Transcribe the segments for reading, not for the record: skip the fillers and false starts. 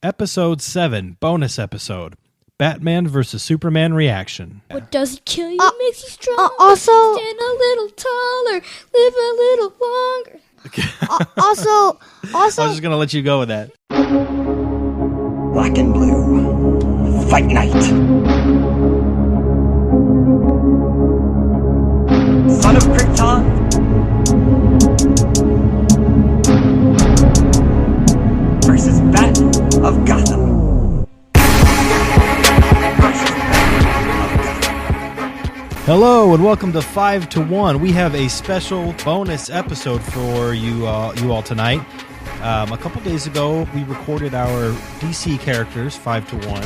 Episode 7, bonus episode. Batman vs. Superman reaction. What doesn't kill you makes you strong. Also, stand a little taller, live a little longer. also, I was just going to let you go with that. Black and blue. Fight night. Son of Krypton. Versus Bat of Gotham. Hello and welcome to 5 to 1. We have a special bonus episode for you all tonight. A couple days ago, we recorded our DC characters 5 to 1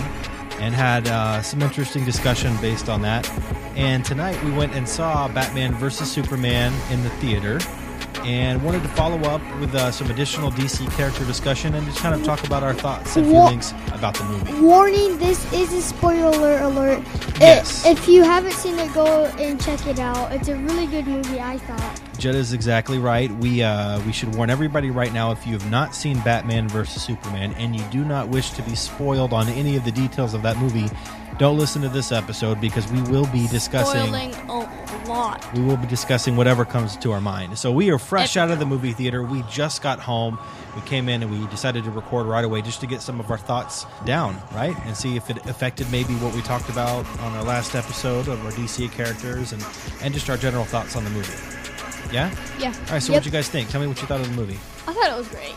and had some interesting discussion based on that. And tonight we went and saw Batman vs. Superman in the theater and wanted to follow up with some additional DC character discussion and just kind of talk about our thoughts and feelings about the movie. Warning, this is a spoiler alert. Yes. If you haven't seen it, go and check it out. It's a really good movie, I thought. Jett is exactly right. We should warn everybody right now, if you have not seen Batman vs. Superman and you do not wish to be spoiled on any of the details of that movie, don't listen to this episode because we will be discussing... Spoiling a lot. We will be discussing whatever comes to our mind. So we are fresh out of the movie theater. We just got home. We came in and we decided to record right away just to get some of our thoughts down, right? And see if it affected maybe what we talked about on our last episode of our DC characters and just our general thoughts on the movie. Yeah? Yeah. All right, so what'd you guys think? Tell me what you thought of the movie. I thought it was great.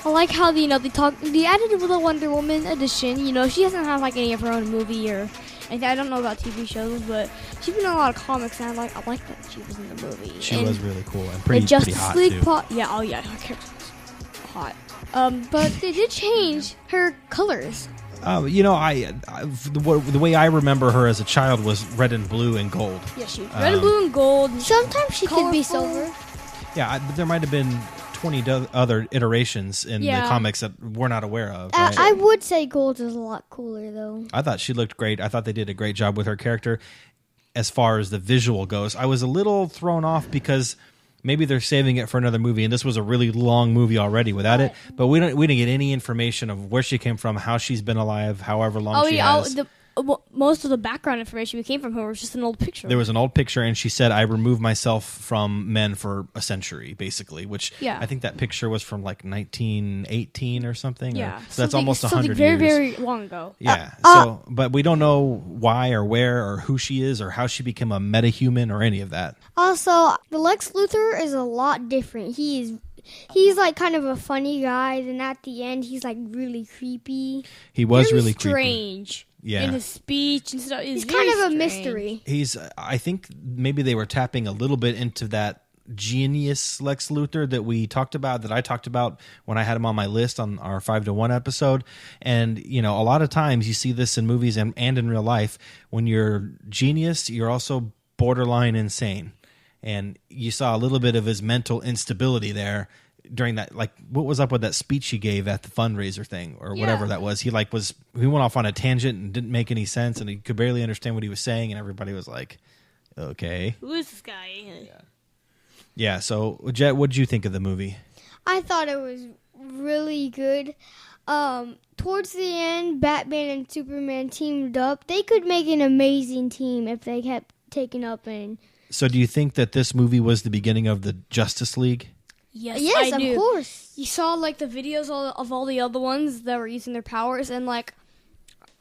I like how they added with the Wonder Woman edition. She doesn't have like any of her own movie or anything. I don't know about TV shows, but she's been in a lot of comics, and I like that she was in the movie. She was really cool and pretty hot League too. Her character was hot. But they did change her colors. The way I remember her as a child was red and blue and gold. Yeah, she was red and blue and gold. Sometimes she could be colorful. silver. Yeah, but there might have been 20 other iterations in the comics that we're not aware of. Right? I would say gold is a lot cooler, though. I thought she looked great. I thought they did a great job with her character as far as the visual goes. I was a little thrown off because maybe they're saving it for another movie, and this was a really long movie already without it. But we didn't get any information of where she came from, how she's been alive, however long she has. Most of the background information we came from her was just an old picture. There was an old picture, and she said, I removed myself from men for a century, basically, which I think that picture was from like 1918 or something. Yeah. So that's almost 100 very, years. very long ago. Yeah. But we don't know why or where or who she is or how she became a metahuman or any of that. Also, the Lex Luthor is a lot different. He's like kind of a funny guy, and at the end, he's like really creepy. He was very really strange. Yeah. In his speech and stuff. He's kind of a mystery. I think maybe they were tapping a little bit into that genius Lex Luthor that I talked about when I had him on my list on our 5 to 1 episode. And, a lot of times you see this in movies and in real life. When you're genius, you're also borderline insane. And you saw a little bit of his mental instability there during that, like, what was up with that speech he gave at the fundraiser thing or whatever that was. He went off on a tangent and didn't make any sense, and he could barely understand what he was saying, and everybody was like, okay. Who is this guy? Yeah, so, Jett, what did you think of the movie? I thought it was really good. Towards the end, Batman and Superman teamed up. They could make an amazing team if they kept taking up and... So do you think that this movie was the beginning of the Justice League? Yes, I do. Of course. You saw like the videos of all the other ones that were using their powers, and like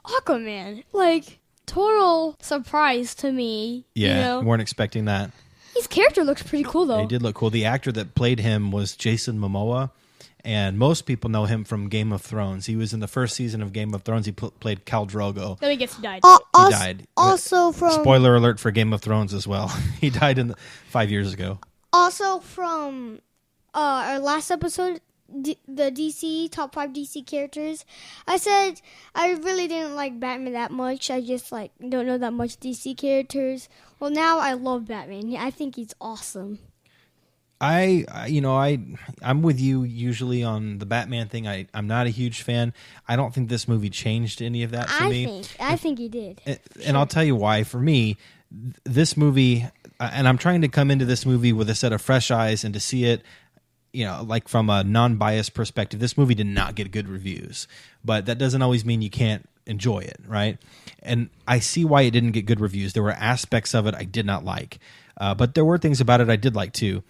Aquaman, like total surprise to me. Yeah, weren't expecting that. His character looks pretty cool though. He did look cool. The actor that played him was Jason Momoa, and most people know him from Game of Thrones. He was in the first season of Game of Thrones. He played Khal Drogo. Then he died. He died. Also from... Spoiler alert for Game of Thrones as well. He died 5 years ago. Also from our last episode, the DC, top 5 DC characters, I said I really didn't like Batman that much. I just don't know that much DC characters. Well, now I love Batman. I think he's awesome. I'm with you usually on the Batman thing. I'm not a huge fan. I don't think this movie changed any of that for me. I think he did. And I'll tell you why. For me, this movie, and I'm trying to come into this movie with a set of fresh eyes and to see it like from a non-biased perspective, this movie did not get good reviews, but that doesn't always mean you can't enjoy it, right? And I see why it didn't get good reviews. There were aspects of it I did not like, but there were things about it I did like too.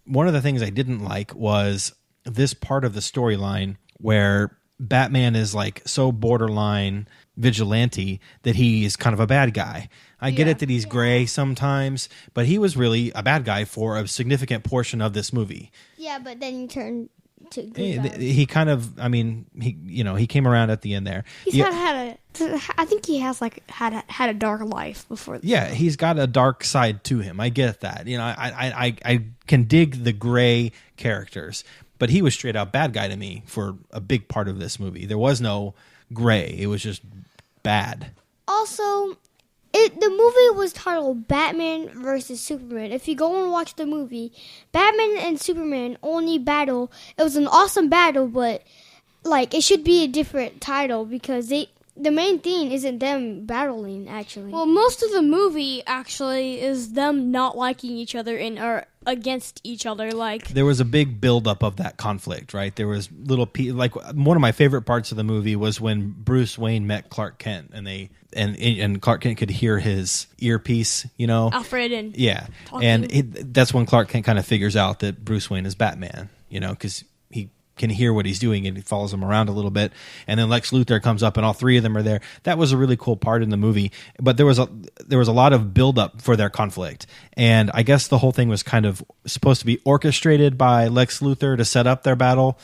One of the things I didn't like was this part of the storyline where Batman is like so borderline vigilante that he is kind of a bad guy. I get it that he's gray sometimes, but he was really a bad guy for a significant portion of this movie. Yeah, but then he turned to good guy. He kind of, I mean, he came around at the end there. I think he has like had a dark life before. Yeah, he's got a dark side to him. I get that. I can dig the gray characters, but he was straight out bad guy to me for a big part of this movie. There was no gray. It was just bad. Also, the movie was titled Batman versus Superman. If you go and watch the movie, Batman and Superman only battle. It was an awesome battle, but like it should be a different title because the main theme isn't them battling, actually. Well, most of the movie actually is them not liking each other and are against each other. Like there was a big buildup of that conflict, right? There was little like one of my favorite parts of the movie was when Bruce Wayne met Clark Kent, and Clark Kent could hear his earpiece, Alfred and talking. And that's when Clark Kent kind of figures out that Bruce Wayne is Batman, because he can hear what he's doing and he follows him around a little bit. And then Lex Luthor comes up and all three of them are there. That was a really cool part in the movie, but there was a lot of buildup for their conflict. And I guess the whole thing was kind of supposed to be orchestrated by Lex Luthor to set up their battle.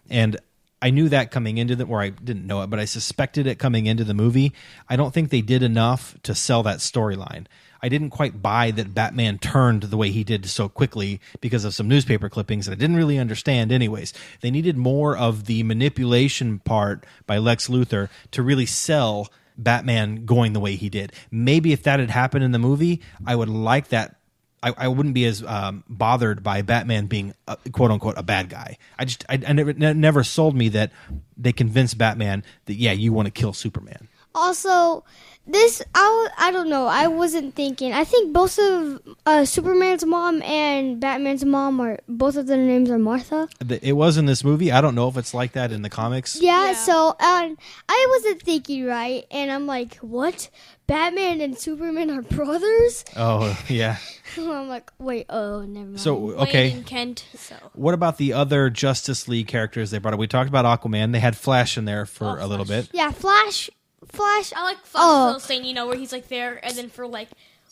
And I knew that coming into or I didn't know it, but I suspected it coming into the movie. I don't think they did enough to sell that storyline. I didn't quite buy that Batman turned the way he did so quickly because of some newspaper clippings that I didn't really understand anyways. They needed more of the manipulation part by Lex Luthor to really sell Batman going the way he did. Maybe if that had happened in the movie, I would like that. I wouldn't be as bothered by Batman being quote unquote a bad guy. I never sold me that they convinced Batman that you want to kill Superman. Also, I don't know. I wasn't thinking. I think both of Superman's mom and Batman's mom both of their names are Martha. It was in this movie. I don't know if it's like that in the comics. Yeah. So I wasn't thinking right, and I'm like, what? Batman and Superman are brothers? Oh yeah. I'm like, wait. Oh, never mind. So okay. Wayne and Kent. So what about the other Justice League characters they brought up? We talked about Aquaman. They had Flash in there for a little bit. Yeah, Flash. I like Flash's little scene, where he's like there, and then for like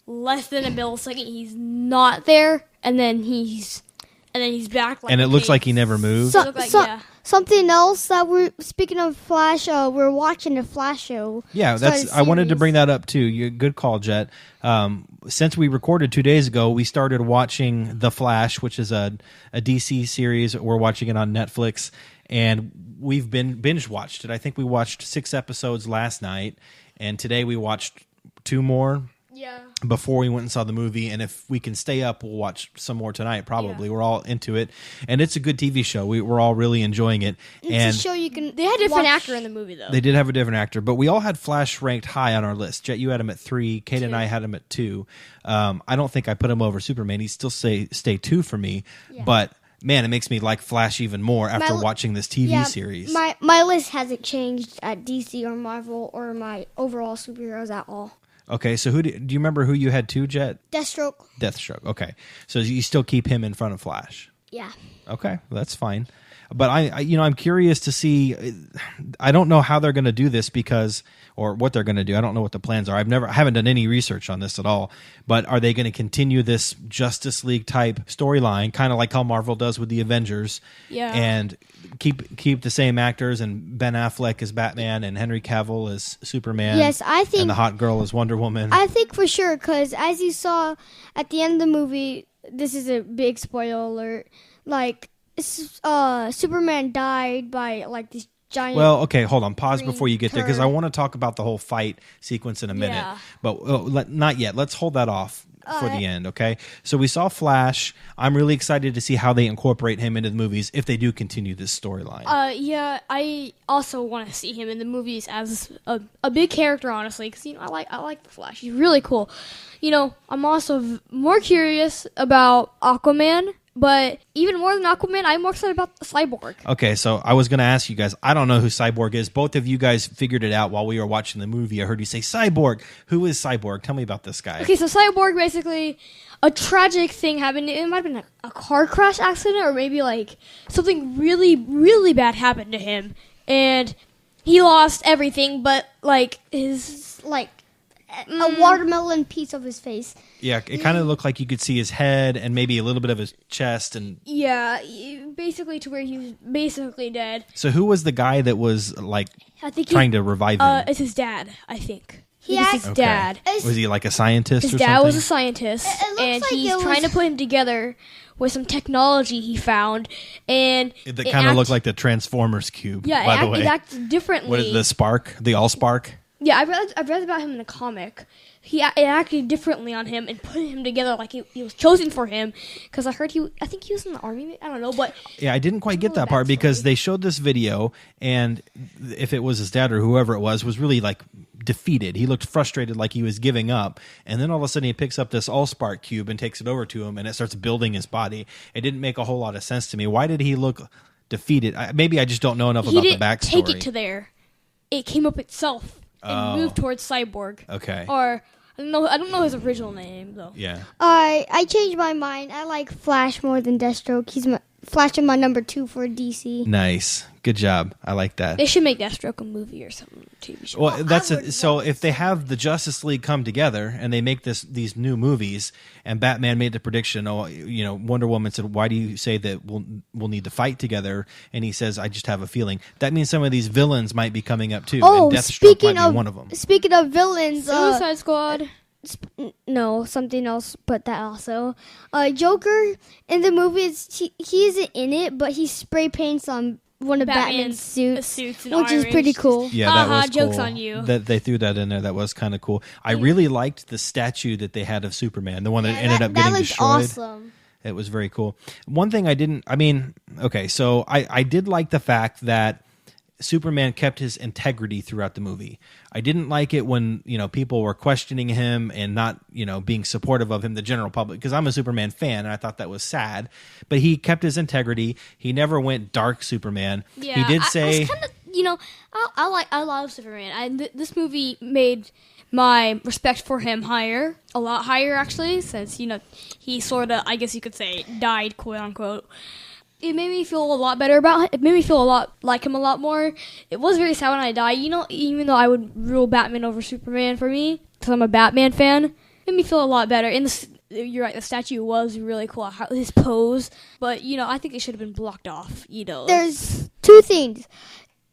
less than a millisecond, he's not there, and then he's back. Like, and it looks like he never moved. Something else that we're speaking of Flash, we're watching the Flash show. Yeah, I wanted to bring that up too. Good call, Jett. Since we recorded 2 days ago, we started watching The Flash, which is a DC series. We're watching it on Netflix. And we've been binge watched it. I think we watched 6 episodes last night, and today we watched 2 more. Yeah. Before we went and saw the movie, and if we can stay up, we'll watch some more tonight. Probably, We're all into it, and it's a good TV show. We're all really enjoying it. It's a show you can. They had a different actor in the movie, though. They did have a different actor, but we all had Flash ranked high on our list. Jett, you had him at 3. Kade and I had him at 2. I don't think I put him over Superman. He'd still stay 2 for me, but. Man, it makes me like Flash even more after watching this TV series. My list hasn't changed at DC or Marvel or my overall superheroes at all. Okay, so do you remember who you had 2, Jett? Deathstroke. Okay, so you still keep him in front of Flash. Yeah. Okay, that's fine. But I'm curious to see. I don't know how they're going to do this or what they're going to do. I don't know what the plans are. I haven't done any research on this at all. But are they going to continue this Justice League type storyline, kind of like how Marvel does with the Avengers? Yeah. And keep the same actors and Ben Affleck as Batman and Henry Cavill as Superman. Yes, I think. And the hot girl as Wonder Woman. I think for sure, because as you saw at the end of the movie, this is a big spoiler alert. Like. Superman died by like this giant. Well, okay, hold on. Pause before you get there because I want to talk about the whole fight sequence in a minute. Yeah. But not yet. Let's hold that off for the end, okay? So we saw Flash. I'm really excited to see how they incorporate him into the movies if they do continue this storyline. Yeah, I also want to see him in the movies as a big character, honestly, because I like the Flash. He's really cool. I'm also more curious about Aquaman. But even more than Aquaman, I'm more excited about Cyborg. Okay, so I was going to ask you guys, I don't know who Cyborg is. Both of you guys figured it out while we were watching the movie. I heard you say Cyborg. Who is Cyborg? Tell me about this guy. Okay, so Cyborg, basically, a tragic thing happened. It might have been a car crash accident, or maybe like something really, really bad happened to him. And he lost everything, but like his... like a watermelon piece of his face. Yeah, it kind of looked like you could see his head and maybe a little bit of his chest. And yeah, basically to where he was basically dead. So who was the guy that was like I think trying to revive him? It's his dad, I think. He It's has- his dad. Was he like a scientist His or dad something? was a scientist, It looks and like he's it was- trying to put him together with some technology he found. And That kind of looked like the Transformers cube, yeah, by the way. it acted differently. What is the spark? The Allspark? Yeah, I've read about him in the comic. It acted differently on him and put him together like he was chosen for him. Because I think he was in the army. I don't know, but Yeah, I didn't quite get that part backstory. because they showed this video, and if it was his dad or whoever it was really like defeated. He looked frustrated, like he was giving up, and then all of a sudden he picks up this Allspark cube and takes it over to him, and it starts building his body. It didn't make a whole lot of sense to me. Why did he look defeated? Maybe I just don't know enough he about the didn't backstory. take it to there. It came up itself and moved towards Cyborg. Okay. Or I don't know his original name though. Yeah. I changed my mind. I like Flash more than Deathstroke. Flash is my number 2 for DC. Nice. Good job. I like that. They should make Deathstroke a movie or something, TV show. Well, so if they have the Justice League come together and they make these new movies, and Batman made the prediction, Wonder Woman said, "Why do you say that we'll need to fight together?" And he says, "I just have a feeling." That means some of these villains might be coming up too. Oh, and Deathstroke speaking might be of one of them. Speaking of villains, Suicide Squad. no, something else, but that also. Joker in the movie, he isn't in it, but he spray paints on one of Batman's suits, and which is orange. pretty cool. Yeah, that Haha, was joke's cool. on you. That they threw that in there. That was kind of cool. I really liked the statue that they had of Superman, the one that ended up that getting looks destroyed. awesome. It was very cool. One thing I did like the fact that Superman kept his integrity throughout the movie. I didn't like it when, people were questioning him and not, being supportive of him, the general public, because I'm a Superman fan and I thought that was sad. But he kept his integrity. He never went dark Superman. Yeah, He did say... I was kinda, I love Superman. This movie made my respect for him a lot higher actually, since he sort of, I guess you could say, died, quote unquote. It made me feel a lot better about him. It made me feel a lot like him a lot more. It was very sad when I died. Even though I would rule Batman over Superman for me, because I'm a Batman fan, it made me feel a lot better. And you're right, the statue was really cool. His pose, but I think it should have been blocked off. There's two things.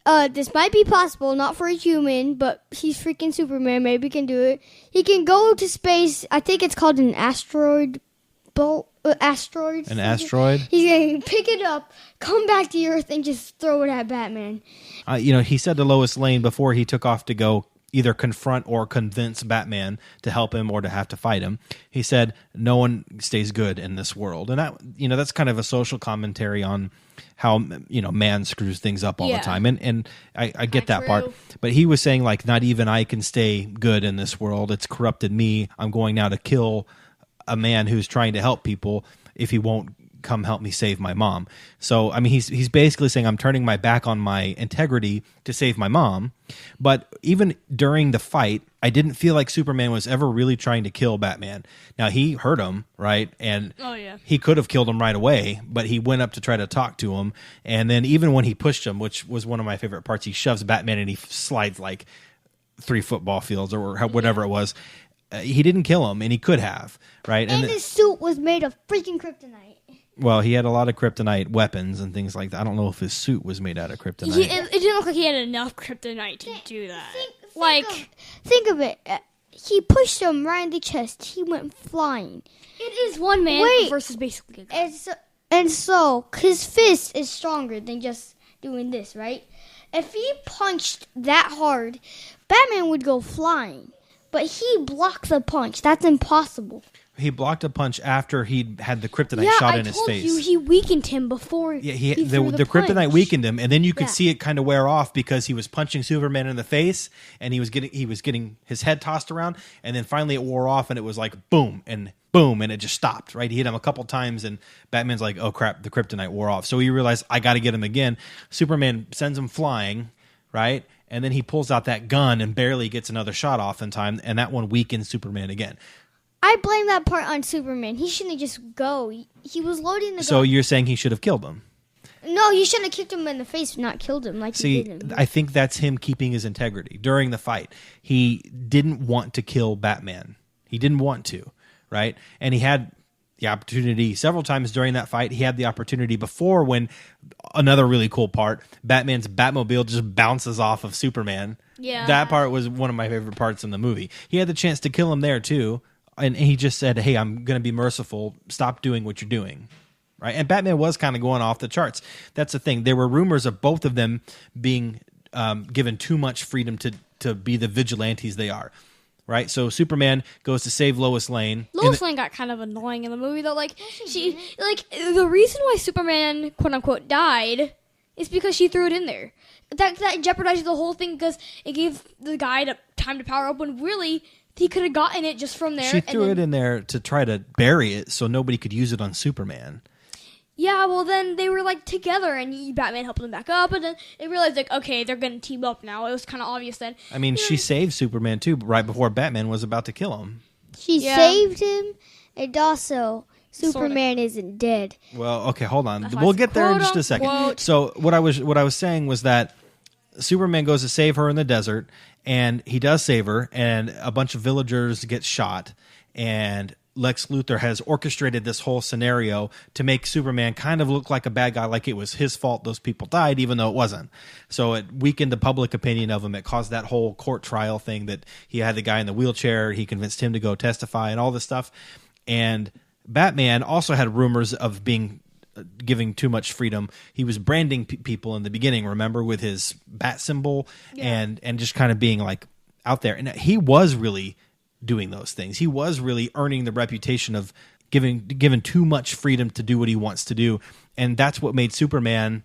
This might be possible, not for a human, but he's freaking Superman. Maybe he can do it. He can go to space. I think it's called an asteroid bolt. Asteroid. An asteroid? He's going to pick it up, come back to Earth, and just throw it at Batman. He said to Lois Lane before he took off to go either confront or convince Batman to help him or to have to fight him. He said, "No one stays good in this world." And that, that's kind of a social commentary on how, man screws things up all the time. And I get that part. But he was saying, like, not even I can stay good in this world. It's corrupted me. I'm going now to kill a man who's trying to help people if he won't come help me save my mom. So, he's basically saying I'm turning my back on my integrity to save my mom. But even during the fight, I didn't feel like Superman was ever really trying to kill Batman. Now, he hurt him, right? And he could have killed him right away, but he went up to try to talk to him. And then even when he pushed him, which was one of my favorite parts, he shoves Batman and he slides like 3 football fields or whatever it was. He didn't kill him, and he could have, right? And his suit was made of freaking kryptonite. Well, he had a lot of kryptonite weapons and things like that. I don't know if his suit was made out of kryptonite. It didn't look like he had enough kryptonite to do that. Think of it. He pushed him right in the chest. He went flying. It is one man versus basically a guy. And so his fist is stronger than just doing this, right? If he punched that hard, Batman would go flying. But he blocked the punch. That's impossible. He blocked a punch after he'd had the kryptonite shot in his face. Yeah, I told you he weakened him before. Yeah, he threw the punch. kryptonite weakened him, and then you could see it kind of wear off because he was punching Superman in the face, and he was getting his head tossed around, and then finally it wore off, and it was like boom, and it just stopped. Right, he hit him a couple times, and Batman's like, "Oh crap, the kryptonite wore off." So he realized, I got to get him again. Superman sends him flying, right, and then he pulls out that gun and barely gets another shot off in time, and that one weakens Superman again. I blame that part on Superman. He shouldn't just go. He was loading the gun. So you're saying he should have killed him? No, you shouldn't have kicked him in the face, not killed him like See, he did. I think that's him keeping his integrity during the fight. He didn't want to kill Batman. He didn't want to, right? And he had the opportunity several times during that fight. He had the opportunity before when another really cool part, Batman's Batmobile just bounces off of Superman. Yeah. That part was one of my favorite parts in the movie. He had the chance to kill him there too. And he just said, "Hey, I'm going to be merciful. Stop doing what you're doing." Right? And Batman was kind of going off the charts. That's the thing. There were rumors of both of them being given too much freedom to be the vigilantes they are. Right? So Superman goes to save Lois Lane. Lois Lane got kind of annoying in the movie, though. Like, the reason why Superman, quote unquote, died is because she threw it in there. That jeopardized the whole thing because it gave the guy time to power up when really he could have gotten it just from there. She threw it in there to try to bury it so nobody could use it on Superman. Yeah, well, then they were, like, together, and Batman helped them back up, and then they realized, like, okay, they're going to team up now. It was kind of obvious then. I mean, she saved Superman, too, right before Batman was about to kill him. She saved him, and also Superman isn't dead. Well, okay, hold on. We'll get there in just a second. Quote. So what I was saying was that Superman goes to save her in the desert, and he does save her, and a bunch of villagers get shot, and Lex Luthor has orchestrated this whole scenario to make Superman kind of look like a bad guy, like it was his fault those people died, even though it wasn't. So it weakened the public opinion of him. It caused that whole court trial thing that he had the guy in the wheelchair. He convinced him to go testify and all this stuff. And Batman also had rumors of being giving too much freedom. He was branding people in the beginning, remember, with his bat symbol and just kind of being like out there. And he was really doing those things. He was really earning the reputation of given too much freedom to do what he wants to do. And that's what made Superman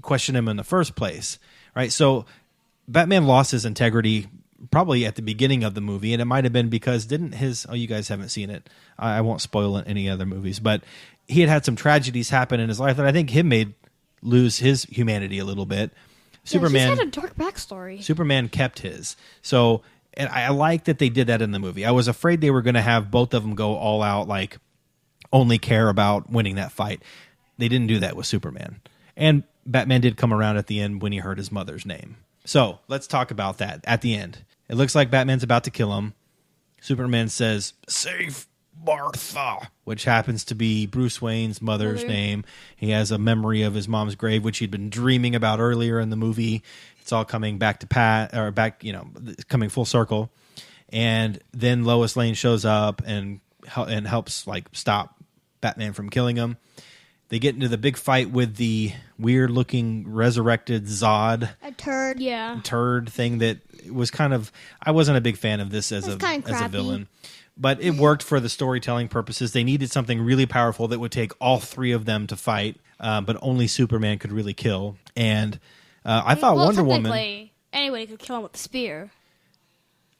question him in the first place. Right? So Batman lost his integrity probably at the beginning of the movie, and it might have been because you guys haven't seen it. I won't spoil it any other movies, but he had some tragedies happen in his life that I think him made lose his humanity a little bit. Superman he's had a dark backstory. Superman kept his. So, and I like that they did that in the movie. I was afraid they were going to have both of them go all out, like only care about winning that fight. They didn't do that with Superman. And Batman did come around at the end when he heard his mother's name. So let's talk about that at the end. It looks like Batman's about to kill him. Superman says, "Save Martha," which happens to be Bruce Wayne's mother's name. He has a memory of his mom's grave, which he'd been dreaming about earlier in the movie. It's all coming back to coming full circle. And then Lois Lane shows up and helps like stop Batman from killing him. They get into the big fight with the weird-looking resurrected Zod. A turd. Yeah. Turd thing that was kind of... I wasn't a big fan of this as a villain. But it worked for the storytelling purposes. They needed something really powerful that would take all three of them to fight, but only Superman could really kill. And I thought Wonder Woman... anybody could kill him with a spear.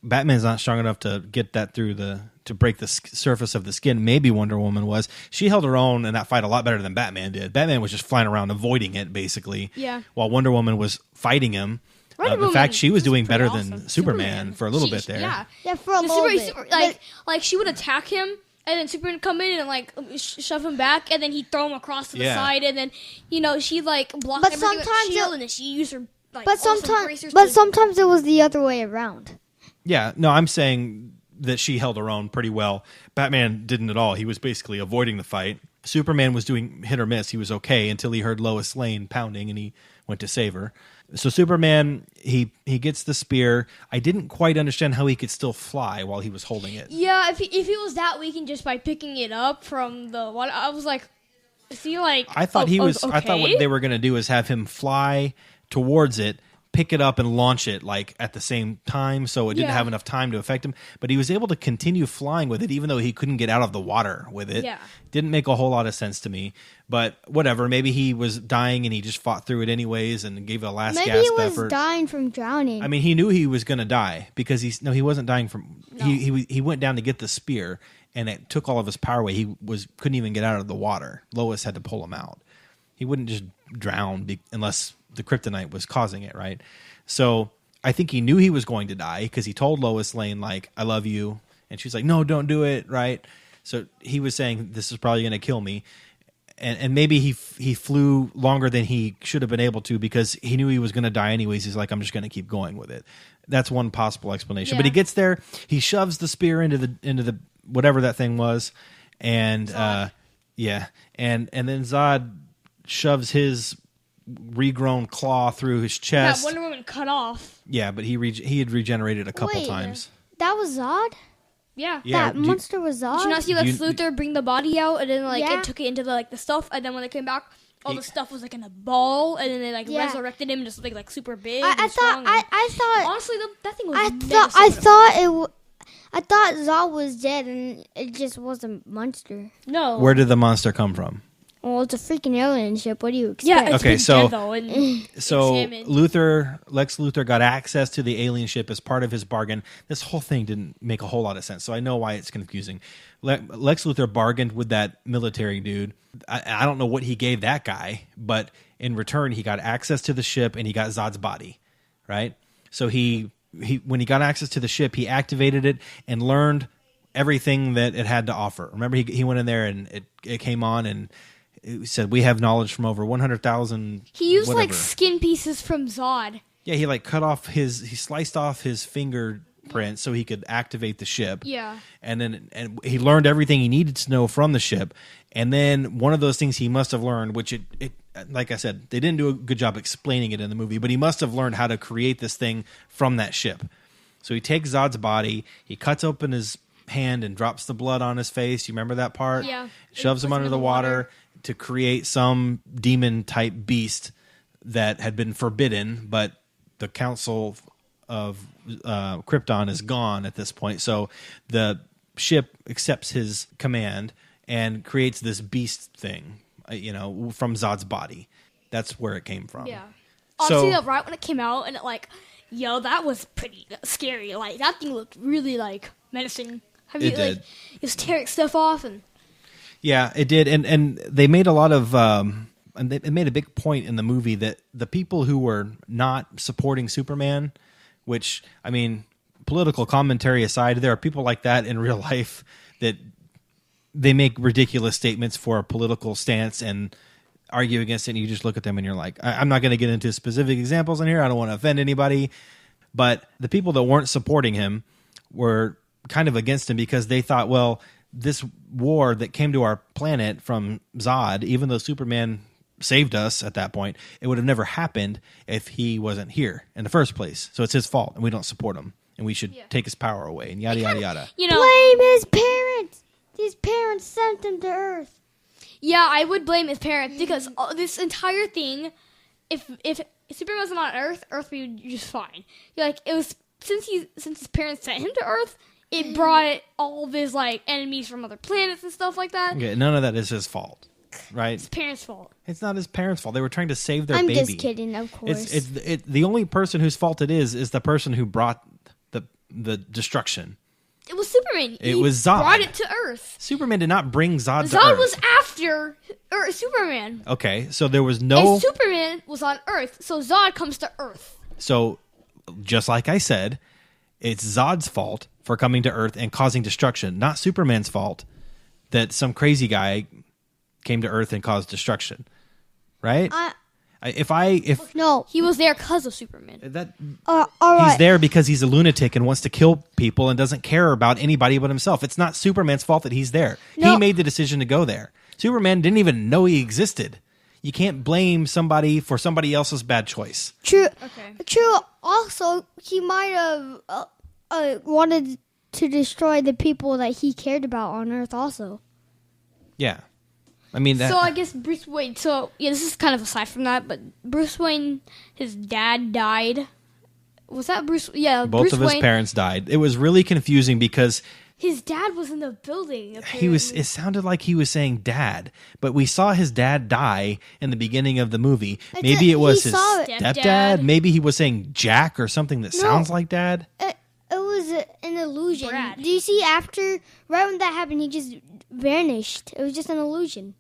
Batman's not strong enough to get that through to break the surface of the skin. Maybe Wonder Woman was. She held her own in that fight a lot better than Batman did. Batman was just flying around avoiding it, basically. Yeah. While Wonder Woman was fighting him. In fact, she was doing better than Superman for a little bit there. Yeah, for a little bit. Like she would attack him, and then Superman would come in and like shove him back, and then he'd throw him across to the side, and then she'd like block everything with the shield, and then she used her like. But sometimes it was the other way around. Yeah, no, I'm saying that she held her own pretty well. Batman didn't at all. He was basically avoiding the fight. Superman was doing hit or miss. He was okay until he heard Lois Lane pounding, and he went to save her. So Superman, he gets the spear. I didn't quite understand how he could still fly while he was holding it. Yeah, if he was that weak and just by picking it up from the one, I was like, is he like? I thought okay? I thought what they were going to do is have him fly towards it, pick it up and launch it like at the same time, so it didn't have enough time to affect him. But he was able to continue flying with it, even though he couldn't get out of the water with it. Yeah. Didn't make a whole lot of sense to me. But whatever, maybe he was dying and he just fought through it anyways and gave it a last Maybe gasp he was effort. dying from drowning. I mean, he knew he was going to die because he wasn't dying from. No. He went down to get the spear, and it took all of his power away. He couldn't even get out of the water. Lois had to pull him out. He wouldn't just drown unless the kryptonite was causing it, right? So I think he knew he was going to die because he told Lois Lane, like, I love you. And she's like, no, don't do it, right? So he was saying, this is probably going to kill me. And maybe he flew longer than he should have been able to because he knew he was going to die anyways. He's like, I'm just going to keep going with it. That's one possible explanation. But he gets there, he shoves the spear into the whatever that thing was, and and then Zod shoves his regrown claw through his chest. That Wonder Woman cut off. Yeah, but he had regenerated a couple times. That was Zod? Yeah. That monster was Zod? Did you not see Lex Luthor bring the body out and then Yeah. it took it into the stuff, and then when it came back, all the stuff was in a ball, and then they resurrected him just like super big. I thought honestly that thing was. I thought Zod was dead and it just was a monster. No. Where did the monster come from? Well, it's a freaking alien ship. What do you expect? Yeah. It's Okay, been so- dead, though, and So examined. Lex Luthor got access to the alien ship as part of his bargain. This whole thing didn't make a whole lot of sense, so I know why it's confusing. Lex Luthor bargained with that military dude. I don't know what he gave that guy, but in return, he got access to the ship and he got Zod's body, right? So he when he got access to the ship, he activated it and learned everything that it had to offer. Remember, he went in there and it came on and it said, we have knowledge from over 100,000. He used whatever. like skin pieces from Zod. Yeah, he like he sliced off his fingerprint so he could activate the ship. Yeah. And he learned everything he needed to know from the ship. And then one of those things he must have learned, which it like I said, they didn't do a good job explaining it in the movie, but he must have learned how to create this thing from that ship. So he takes Zod's body, he cuts open his hand and drops the blood on his face. You remember that part? Yeah. Shoves him under the water to create some demon type beast that had been forbidden, but the Council of Krypton is gone at this point. So the ship accepts his command and creates this beast thing, from Zod's body. That's where it came from. Yeah. So- Honestly, right when it came out, and that was pretty scary. Like, that thing looked really, menacing. It did. It was tearing stuff off, and... Yeah, it did. And they made a lot of... and they made a big point in the movie that the people who were not supporting Superman, which, I mean, political commentary aside, there are people like that in real life that they make ridiculous statements for a political stance and argue against it, and you just look at them and you're like, I'm not going to get into specific examples in here. I don't want to offend anybody. But the people that weren't supporting him were kind of against him because they thought, well, this war that came to our planet from Zod, even though Superman saved us at that point, it would have never happened if he wasn't here in the first place. So it's his fault, and we don't support him, and we should take his power away, and yada, yada, yada. Blame his parents. His parents sent him to Earth. Yeah, I would blame his parents because this entire thing, if Superman wasn't on Earth would be just fine. It was since his parents sent him to Earth, it brought all of his enemies from other planets and stuff like that. Okay, none of that is his fault, right? It's parents' fault. It's not his parents' fault. They were trying to save their I'm baby. just kidding, of course. It's the only person whose fault it is the person who brought the destruction. It was Superman. It was Zod. Brought it to Earth. Superman did not bring Zod to Zod Earth. was after Superman. Okay, so there was no... And Superman was on Earth, so Zod comes to Earth. So, just like I said, it's Zod's fault for coming to Earth and causing destruction, not Superman's fault that some crazy guy came to Earth and caused destruction. Right? No. He was there because of Superman. All right. He's there because he's a lunatic and wants to kill people and doesn't care about anybody but himself. It's not Superman's fault that he's there. No. He made the decision to go there. Superman didn't even know he existed. You can't blame somebody for somebody else's bad choice. True. Okay. True. Also, he might have wanted to destroy the people that he cared about on Earth also. Yeah. I mean, So I guess Bruce Wayne. So yeah, this is kind of aside from that, but Bruce Wayne, his dad died. Was that Bruce? Yeah, both Bruce of his Wayne, parents died. It was really confusing because his dad was in the building. Apparently. he was. It sounded like he was saying "dad," but we saw his dad die in the beginning of the movie. Maybe it was his stepdad. Maybe he was saying Jack or something that sounds like dad. It was an illusion. Brad. Do you see right when that happened, he just vanished. It was just an illusion.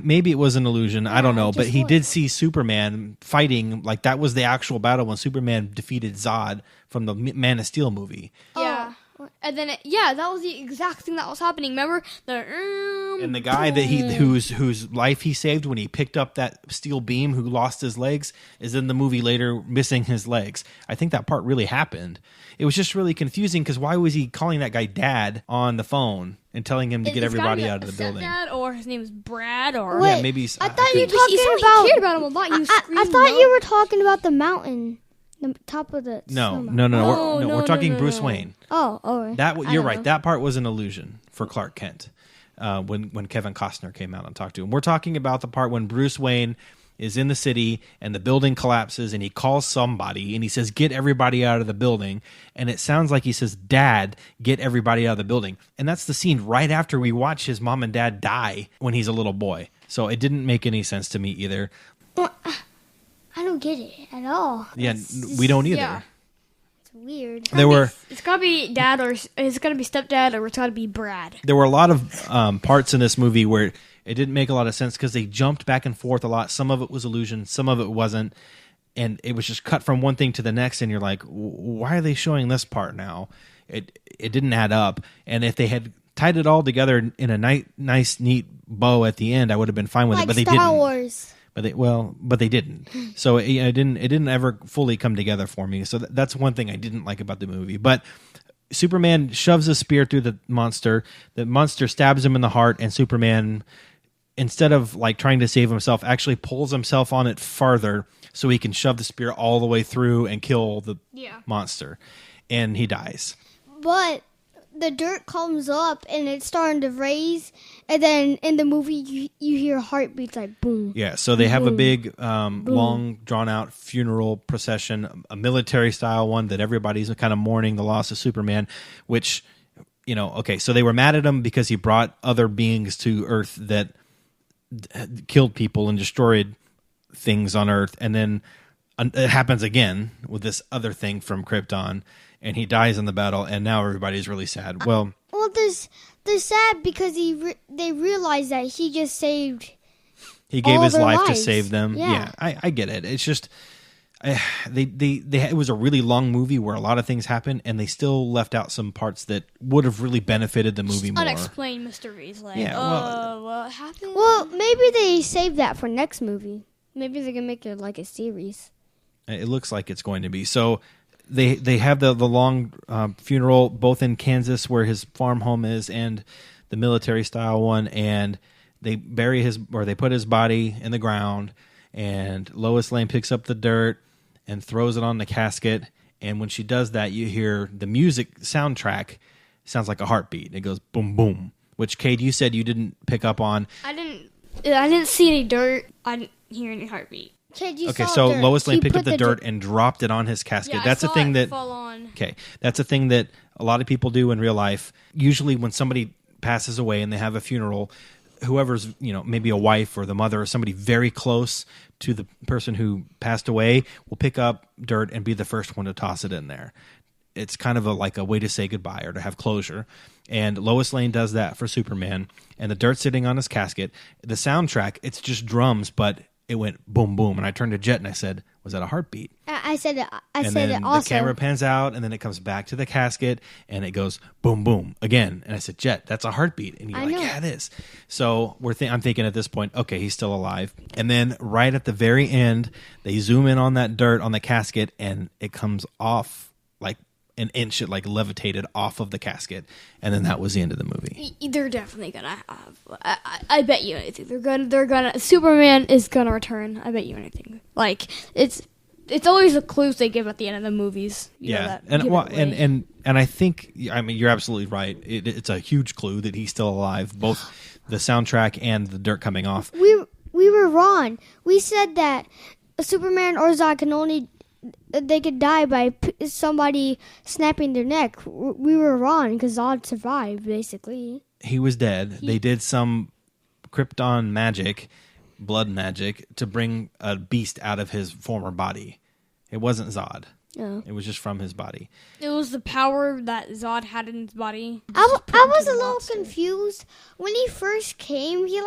Maybe it was an illusion. I don't know, it but just he was. did see Superman fighting. Like that was the actual battle when Superman defeated Zod from the Man of Steel movie. Yeah. And then, that was the exact thing that was happening. Remember And the guy that whose life he saved when he picked up that steel beam, who lost his legs, is in the movie later missing his legs. I think that part really happened. It was just really confusing because why was he calling that guy Dad on the phone and telling him to get everybody out of the building? Stepdad, or his name is Brad, or Wait, yeah, maybe. I thought you were He talking cared about. about him a lot. I thought you were talking about the mountain, the top of the. No. snowmountain. We're talking Bruce Wayne. Oh, all right. You're right. That part was an illusion for Clark Kent when Kevin Costner came out and talked to him. We're talking about the part when Bruce Wayne is in the city and the building collapses and he calls somebody and he says, "Get everybody out of the building." And it sounds like he says, "Dad, get everybody out of the building." And that's the scene right after we watch his mom and dad die when he's a little boy. So it didn't make any sense to me either. Well, I don't get it at all. Yeah, we don't either. Yeah. It's weird. It's gotta be dad, or it's gotta be stepdad, or it's gotta be Brad. There were a lot of parts in this movie where it didn't make a lot of sense because they jumped back and forth a lot. Some of it was illusion, some of it wasn't, and it was just cut from one thing to the next. And you're like, why are they showing this part now? It didn't add up. And if they had tied it all together in a nice, neat bow at the end, I would have been fine with it. But they didn't. Star Wars. But they didn't. So it didn't ever fully come together for me. So that's one thing I didn't like about the movie. But Superman shoves a spear through the monster. The monster stabs him in the heart, and Superman, instead of like trying to save himself, actually pulls himself on it farther so he can shove the spear all the way through and kill the monster. And he dies. But the dirt comes up and it's starting to raise, and then in the movie you hear heartbeats like boom. Yeah, so they have a big, long, drawn-out funeral procession, a military-style one that everybody's kind of mourning the loss of Superman, which, so they were mad at him because he brought other beings to Earth that killed people and destroyed things on Earth, and then it happens again with this other thing from Krypton, and he dies in the battle, and now everybody's really sad. Well, they're sad because they realize that he just saved. He gave all his their life to lives. save them. Yeah, I get it. It's just it was a really long movie where a lot of things happened, and they still left out some parts that would have really benefited the movie more. Unexplained mysteries, like what happened? Well, maybe they saved that for next movie. Maybe they can make it like a series. It looks like it's going to be. So they have the long funeral both in Kansas where his farm home is and the military style one, and they they put his body in the ground, and Lois Lane picks up the dirt and throws it on the casket, and when she does that you hear the music soundtrack sounds like a heartbeat. It goes boom boom, which Kade, you said you didn't pick up on. I didn't see any dirt. I didn't hear any heartbeat. Okay, so Lois Lane picked up the dirt and dropped it on his casket. Yeah, that's I a saw thing it that fall on. Okay, that's a thing that a lot of people do in real life. Usually when somebody passes away and they have a funeral, whoever's, maybe a wife or the mother or somebody very close to the person who passed away will pick up dirt and be the first one to toss it in there. It's kind of like a way to say goodbye or to have closure. And Lois Lane does that for Superman, and the dirt's sitting on his casket. The soundtrack, it's just drums, but it went boom, boom. And I turned to Jett and I said, was that a heartbeat? I said it. I and said then it also. The camera pans out, and then it comes back to the casket, and it goes boom, boom again. And I said, Jett, that's a heartbeat. And you're like, yeah, it is. So I'm thinking at this point, okay, he's still alive. And then right at the very end, they zoom in on that dirt on the casket, and it comes off like an inch. It like levitated off of the casket, and then that was the end of the movie. They're definitely gonna have. I bet you anything. They're gonna. Superman is gonna return. I bet you anything. Like it's always the clues they give at the end of the movies. And I think you're absolutely right. It's a huge clue that he's still alive. Both the soundtrack and the dirt coming off. We were wrong. We said that Superman or Zod can only they could die by somebody snapping their neck. We were wrong because Zod survived, basically. He was dead. They did some Krypton magic, blood magic, to bring a beast out of his former body. It wasn't Zod. Yeah. It was just from his body. It was the power that Zod had in his body. I was a little confused. When he first came, he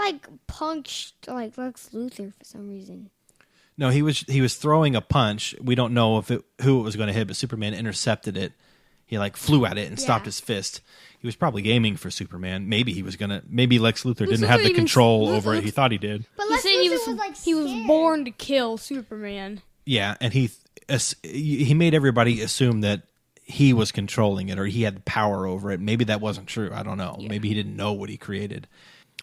punched Lex Luthor for some reason. No, he was throwing a punch. We don't know who it was going to hit, but Superman intercepted it. He flew at it and stopped his fist. He was probably aiming for Superman. Maybe Lex Luthor didn't have the control over it. He thought he did. But Lex Luthor he was born to kill Superman. Yeah, and he made everybody assume that he was controlling it or he had power over it. Maybe that wasn't true. I don't know. Yeah. Maybe he didn't know what he created.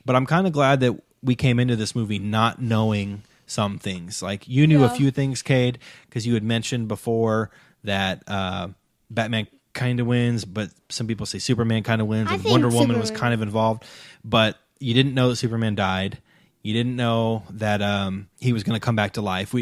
But I'm kind of glad that we came into this movie not knowing some things. You knew a few things, Kade, because you had mentioned before that Batman kind of wins, but some people say Superman kind of wins, and Wonder Woman was kind of involved. But you didn't know that Superman died. You didn't know that he was going to come back to life,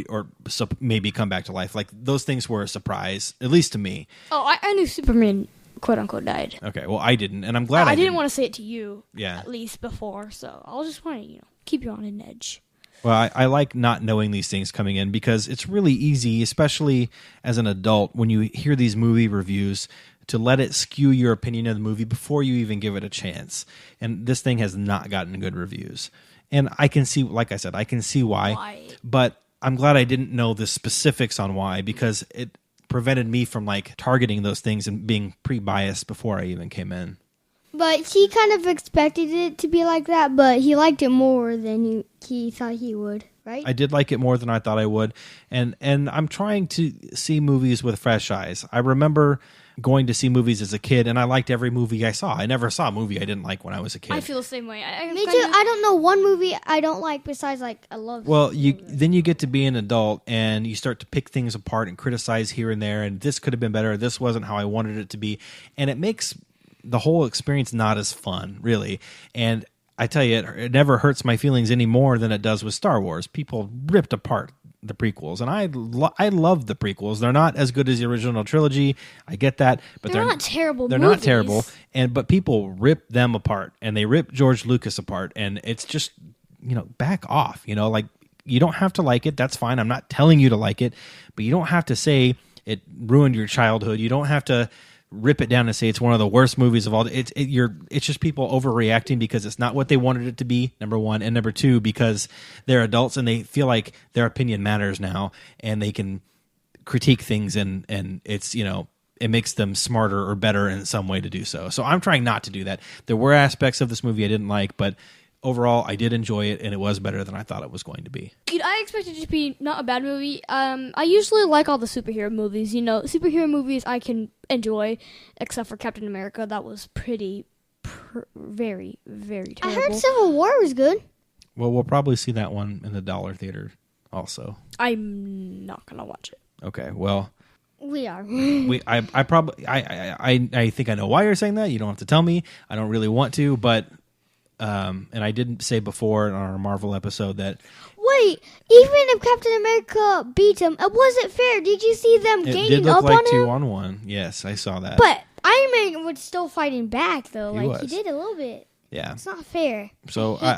maybe come back to life. Those things were a surprise, at least to me. Oh, I knew Superman, quote unquote, died. Okay, well, I didn't, and I'm glad I didn't want to say it to you. Yeah. At least before, so I was just want to keep you on an edge. Well, I like not knowing these things coming in because it's really easy, especially as an adult, when you hear these movie reviews, to let it skew your opinion of the movie before you even give it a chance. And this thing has not gotten good reviews. And I can see, like I said, I can see why. But I'm glad I didn't know the specifics on why, because it prevented me from targeting those things and being pre-biased before I even came in. But he kind of expected it to be like that, but he liked it more than he thought he would, right? I did like it more than I thought I would. And I'm trying to see movies with fresh eyes. I remember going to see movies as a kid, and I liked every movie I saw. I never saw a movie I didn't like when I was a kid. I feel the same way. Me too. I don't know one movie I don't like besides I love. Well, then you get to be an adult, and you start to pick things apart and criticize here and there, and this could have been better, or this wasn't how I wanted it to be. And it makes the whole experience not as fun, really. And I tell you, it never hurts my feelings any more than it does with Star Wars. People ripped apart the prequels, and I love the prequels. They're not as good as the original trilogy. I get that, but they're not terrible. They're movies. not terrible, but people rip them apart, and they rip George Lucas apart, and it's just back off. You don't have to like it. That's fine. I'm not telling you to like it, but you don't have to say it ruined your childhood. You don't have to rip it down and say it's one of the worst movies of all. It's just people overreacting because it's not what they wanted it to be, number one, and number two, because they're adults and they feel like their opinion matters now and they can critique things and it's it makes them smarter or better in some way to do so. So I'm trying not to do that. There were aspects of this movie I didn't like, but overall I did enjoy it and it was better than I thought it was going to be. I expected it to be not a bad movie. I usually like all the superhero movies. Superhero movies I can enjoy, except for Captain America. That was very, very terrible. I heard Civil War was good. Well, we'll probably see that one in the Dollar Theater also. I'm not going to watch it. Okay, well... We are. I think I know why you're saying that. You don't have to tell me. I don't really want to, but... and I didn't say before in our Marvel episode that... Wait, even if Captain America beat him, it wasn't fair. Did you see them gaining up on him? It did look like 2-on-1. Yes, I saw that. But Iron Man was still fighting back, though. He did a little bit. Yeah. It's not fair. So I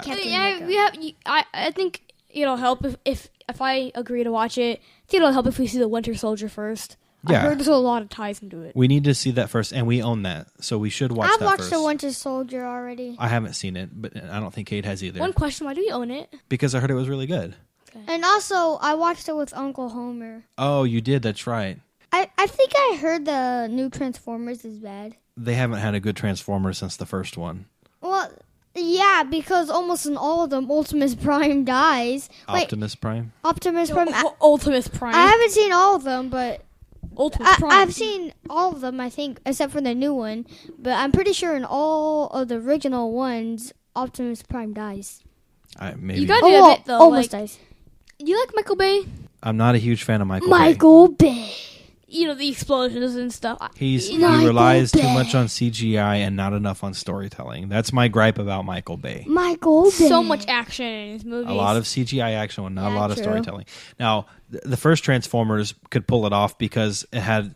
think it'll help if I agree to watch it. I think it'll help if we see the Winter Soldier first. Yeah. I heard there's a lot of ties into it. We need to see that first, and we own that, so we should watch that first. I've watched the Winter Soldier already. I haven't seen it, but I don't think Kate has either. One question, why do you own it? Because I heard it was really good. Okay. And also, I watched it with Uncle Homer. Oh, you did? That's right. I think I heard the new Transformers is bad. They haven't had a good Transformer since the first one. Well... Yeah, because almost in all of them, Optimus Prime dies. Optimus Prime? Optimus Prime. Optimus Prime. I haven't seen all of them, but Optimus Prime. I've seen all of them, I think, except for the new one. But I'm pretty sure in all of the original ones, Optimus Prime dies. Maybe. You gotta admit, though, almost dies. You like Michael Bay? I'm not a huge fan of Michael Bay. Michael Bay. the explosions and stuff. He relies too much on CGI and not enough on storytelling. That's my gripe about Michael Bay. Michael Bay. So much action in his movies. A lot of CGI action and not a lot of true. storytelling. Now, the first Transformers could pull it off because it had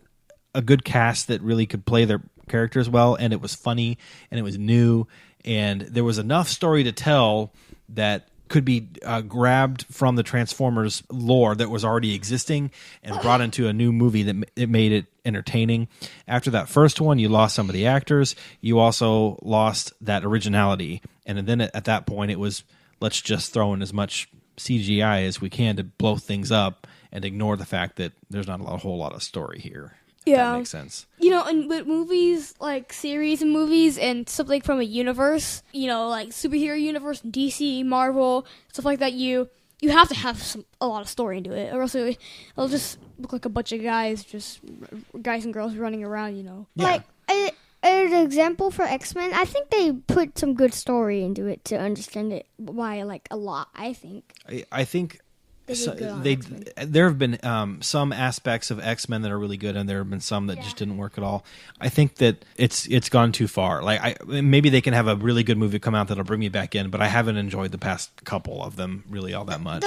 a good cast that really could play their characters well, and it was funny, and it was new, and there was enough story to tell that could be grabbed from the Transformers lore that was already existing and brought into a new movie that it made it entertaining. After that first one, you lost some of the actors. You also lost that originality. And then at that point, it was, let's just throw in as much CGI as we can to blow things up and ignore the fact that there's not a whole lot of story here. Yeah. That makes sense. And with movies, like series and movies and something from a universe, like superhero universe, DC, Marvel, stuff like that, you have to have a lot of story into it, or else it'll just look like a bunch of guys and girls running around, Yeah. Like, an example for X-Men, I think they put some good story into it to understand it by, like, a lot, I think. I think... They did good on X-Men. There have been some aspects of X-Men that are really good, and there have been some that just didn't work at all. I think that it's gone too far. Like, maybe they can have a really good movie come out that'll bring me back in, but I haven't enjoyed the past couple of them really all that much.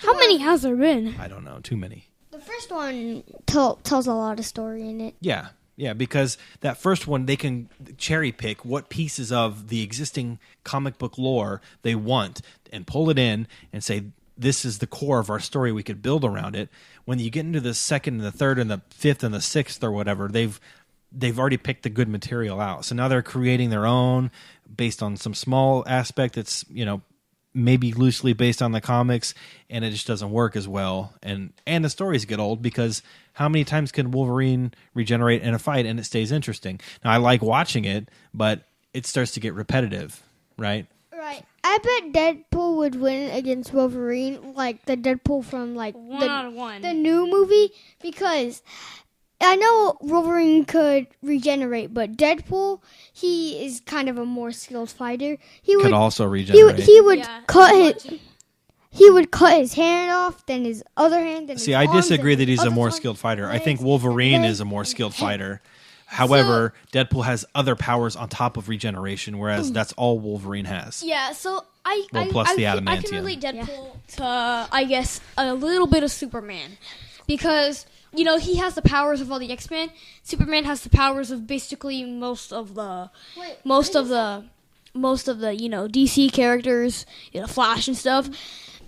How many has there been? I don't know, too many. The first one tells a lot of story in it. Yeah, because that first one, they can cherry pick what pieces of the existing comic book lore they want and pull it in and say, this is the core of our story. We could build around it. When you get into the second and the third and the fifth and the sixth or whatever, they've already picked the good material out. So now they're creating their own based on some small aspect that's, maybe loosely based on the comics, and it just doesn't work as well. And the stories get old because how many times can Wolverine regenerate in a fight and it stays interesting? Now, I like watching it, but it starts to get repetitive, right? Right. I bet Deadpool would win against Wolverine, like the Deadpool from like the new movie, because I know Wolverine could regenerate, but Deadpool, he is kind of a more skilled fighter. He could also regenerate. He would cut his hand off, then his other hand. Then See, his I arms, disagree then that he's his a more other skilled fighter. I legs, think Wolverine legs, is a more skilled fighter. However, Deadpool has other powers on top of regeneration, whereas that's all Wolverine has. Yeah, so plus the I adamantium. can relate Deadpool to, I guess, a little bit of Superman. Because, he has the powers of all the X-Men. Superman has the powers of basically most of the DC characters, Flash and stuff.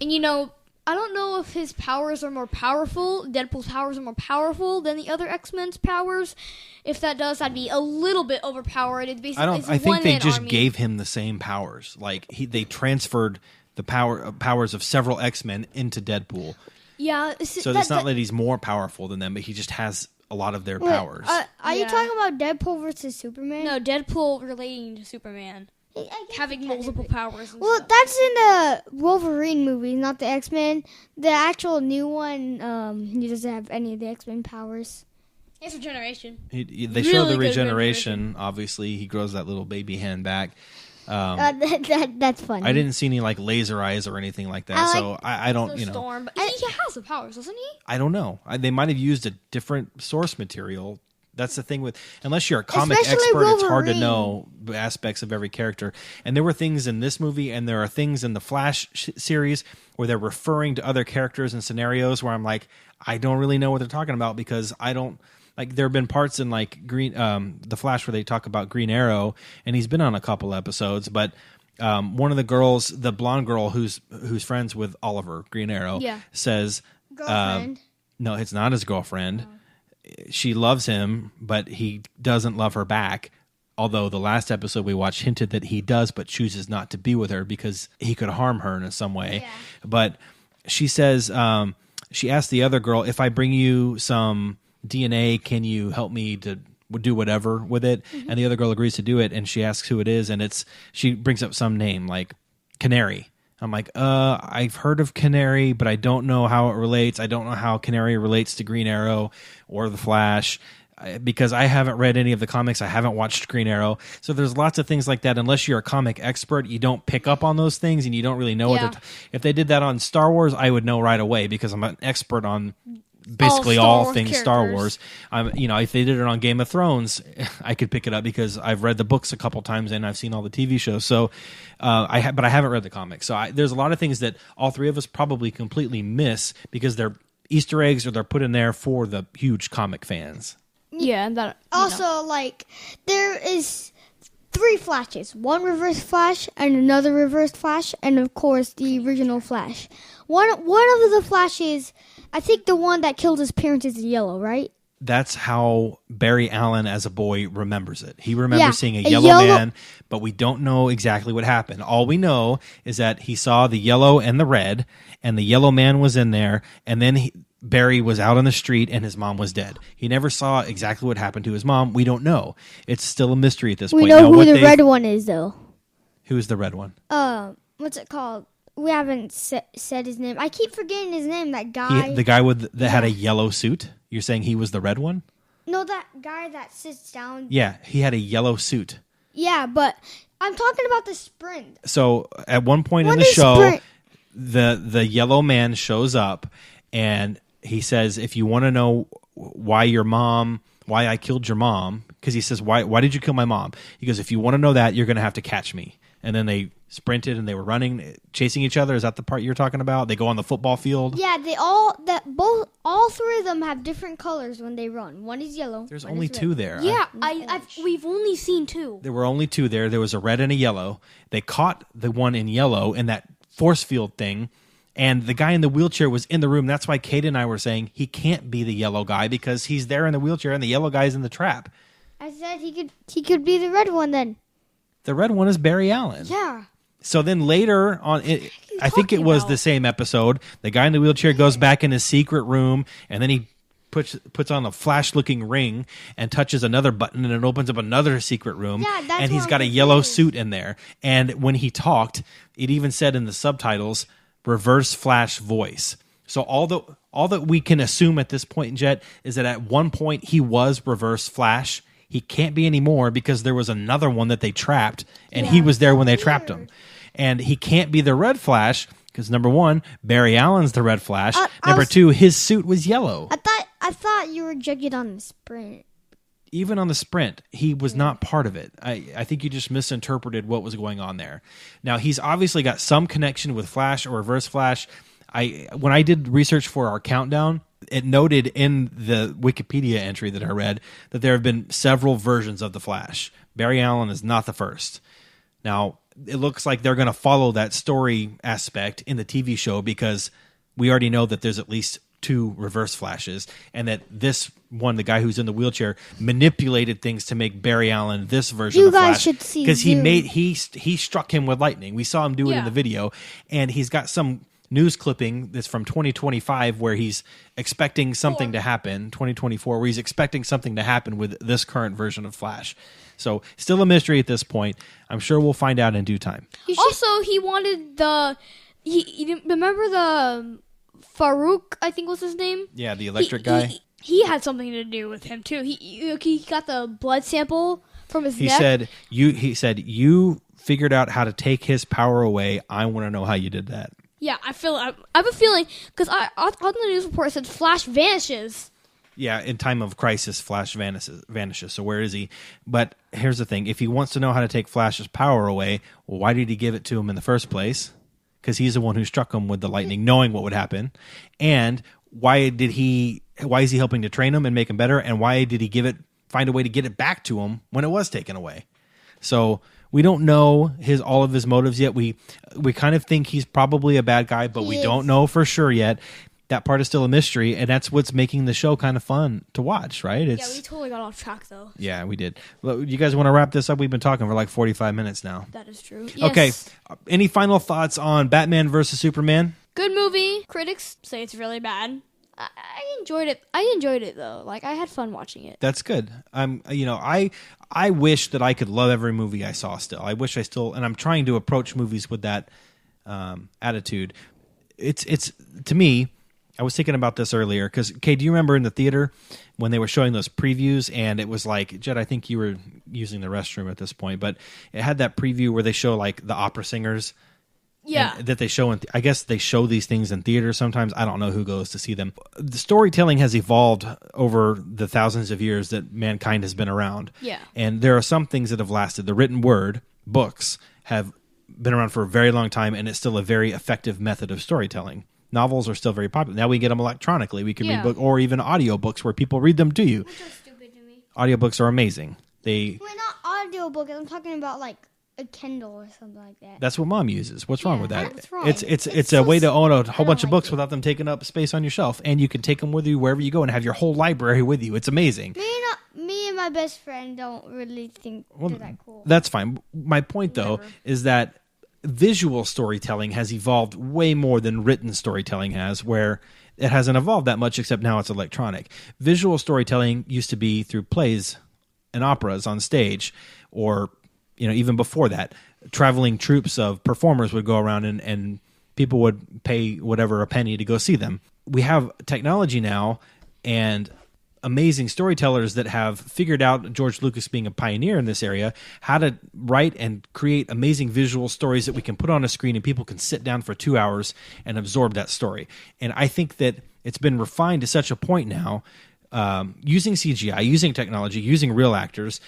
And, I don't know if his powers are more powerful. Deadpool's powers are more powerful than the other X-Men's powers. If that does, that'd be a little bit overpowered. It's basically I think they just gave him the same powers. Like they transferred the powers of several X-Men into Deadpool. Yeah. So it's not that he's more powerful than them, but he just has a lot of their powers. Are you talking about Deadpool versus Superman? No, Deadpool relating to Superman. Having multiple powers. And well, stuff. that's in the Wolverine movie, not the X-Men. The actual new one, he doesn't have any of the X-Men powers. It's regeneration. They show the regeneration. Obviously, he grows that little baby hand back. That's funny. I didn't see any laser eyes or anything like that, so I don't. Storm, but he has the powers, doesn't he? I don't know. They might have used a different source material. That's the thing with, unless you're a comic Especially expert, it's hard to Wolverine. know aspects of every character. And there were things in this movie, and there are things in the Flash series where they're referring to other characters and scenarios where I'm like, I don't really know what they're talking about because I don't. There have been parts in the Flash where they talk about Green Arrow, and he's been on a couple episodes, but one of the girls, the blonde girl who's friends with Oliver, Green Arrow, says, Girlfriend. no, it's not his girlfriend. Oh. She loves him, but he doesn't love her back. Although the last episode we watched hinted that he does, but chooses not to be with her because he could harm her in some way. Yeah. But she says, she asked the other girl, if I bring you some DNA, can you help me to do whatever with it? Mm-hmm. And the other girl agrees to do it, and she asks who it is, and she brings up some name like Canary. I'm like, I've heard of Canary, but I don't know how it relates. I don't know how Canary relates to Green Arrow or the Flash because I haven't read any of the comics. I haven't watched Green Arrow. So there's lots of things like that. Unless you're a comic expert, you don't pick up on those things and you don't really know what if they did that on Star Wars, I would know right away because I'm an expert on basically all things Star characters. Wars. If they did it on Game of Thrones, I could pick it up because I've read the books a couple times and I've seen all the TV shows. So, but I haven't read the comics. So there's a lot of things that all three of us probably completely miss because they're Easter eggs or they're put in there for the huge comic fans. Yeah, and that Also, there is 3 Flashes. One Reverse Flash and another Reverse Flash, and of course the original Flash. One of the Flashes, I think the one that killed his parents is yellow, right? That's how Barry Allen as a boy remembers it. He remembers Yeah, seeing a a yellow yellow- man, but we don't know exactly what happened. All we know is that he saw the yellow and the red, and the yellow man was in there, and then Barry was out on the street and his mom was dead. He never saw exactly what happened to his mom. We don't know. It's still a mystery at this We point. know Now, who what the red one is, though. Who's the red one? What's it called? We haven't said his name. I keep forgetting his name. That guy. The guy that had a yellow suit? You're saying he was the red one? No, that guy that sits down. Yeah, he had a yellow suit. Yeah, but I'm talking about the sprint. So at one point in When the they show, sprint- the yellow man shows up and he says, if you want to know why I killed your mom, because he says, why did you kill my mom? He goes, if you want to know that, you're going to have to catch me. And then they sprinted and they were running, chasing each other. Is that the part you're talking about? They go on the football field. Yeah, all 3 of them have different colors when they run. One is yellow. There's one only is red. 2 there. Yeah, we've only seen 2. There were only 2 there. There was a red and a yellow. They caught the one in yellow in that force field thing. And the guy in the wheelchair was in the room. That's why Kade and I were saying he can't be the yellow guy because he's there in the wheelchair and the yellow guy's in the trap. I said he could be the red one then. The red one is Barry Allen. Yeah. So then later on, I think it was the same episode, the guy in the wheelchair goes back in his secret room and then he puts on a flash-looking ring and touches another button and it opens up another secret room. Yeah, that's and he's what got a I'm yellow confused. suit in there. And when he talked, it even said in the subtitles, reverse flash voice. So all that we can assume at this point in Jett is that at one point he was reverse flash. He can't be anymore because there was another one that they trapped and he was there when they trapped him. And he can't be the red flash because number 1, Barry Allen's the red flash. Number 2, his suit was yellow. I thought you were judging on the sprint. Even on the sprint, he was not part of it. I think you just misinterpreted what was going on there. Now, he's obviously got some connection with Flash or Reverse Flash. When I did research for our countdown, it noted in the Wikipedia entry that I read that there have been several versions of the Flash. Barry Allen is not the first. Now, it looks like they're going to follow that story aspect in the TV show because we already know that there's at least 2 reverse flashes and that this one, the guy who's in the wheelchair, manipulated things to make Barry Allen this version You of Flash. guys should see because Zoom. he struck him with lightning. We saw him do it in the video, and he's got some news clipping that's from 2025 where he's expecting something to happen, 2024, where he's expecting something to happen with this current version of Flash. So still a mystery at this point. I'm sure we'll find out in due time. Also, he wanted he remember the Farouk, I think was his name? Yeah, the electric guy. He had something to do with him too. He got the blood sample from his He neck. said you figured out how to take his power away. I want to know how you did that. Yeah, I have a feeling because on the news report it said Flash vanishes. Yeah, in time of crisis, Flash vanishes. So where is he? But here's the thing. If he wants to know how to take Flash's power away, well, why did he give it to him in the first place? Because he's the one who struck him with the lightning, knowing what would happen. And why is he helping to train him and make him better? And why did he find a way to get it back to him when it was taken away? So we don't know all of his motives yet. We kind of think he's probably a bad guy, but we don't know for sure yet. That part is still a mystery, and that's what's making the show kind of fun to watch, right? Yeah, we totally got off track though. Yeah, we did. Well, you guys want to wrap this up? We've been talking for like 45 minutes now. That is true. Yes. Okay. Any final thoughts on Batman versus Superman? Good movie. Critics say it's really bad. I enjoyed it. I enjoyed it though. Like I had fun watching it. That's good. I wish that I could love every movie I saw still. I wish I still, and I'm trying to approach movies with that attitude. It's to me, I was thinking about this earlier because, Kay, do you remember in the theater when they were showing those previews and it was like, Jett, I think you were using the restroom at this point, but it had that preview where they show like the opera singers Yeah. And that they show I guess they show these things in theaters sometimes. I don't know who goes to see them. The storytelling has evolved over the thousands of years that mankind has been around. Yeah. And there are some things that have lasted. The written word, books, have been around for a very long time, and it's still a very effective method of storytelling. Novels are still very popular. Now we get them electronically. We can read book or even audiobooks where people read them to you. Which is stupid to me. Audiobooks are amazing. Wait, not audiobook. I'm talking about like a Kindle or something like that. That's what Mom uses. What's wrong with that? That's wrong. It's a so way to own a whole bunch of like books it. without them taking up space on your shelf, and you can take them with you wherever you go and have your whole library with you. It's amazing. Me and my best friend don't really think they're that cool. That's fine. My point, though, is that visual storytelling has evolved way more than written storytelling has, where it hasn't evolved that much, except now it's electronic. Visual storytelling used to be through plays and operas on stage, or even before that, traveling troops of performers would go around and people would pay whatever a penny to go see them. We have technology now and amazing storytellers that have figured out, George Lucas being a pioneer in this area, how to write and create amazing visual stories that we can put on a screen and people can sit down for 2 hours and absorb that story. And I think that it's been refined to such a point now, using CGI, using technology, using real actors,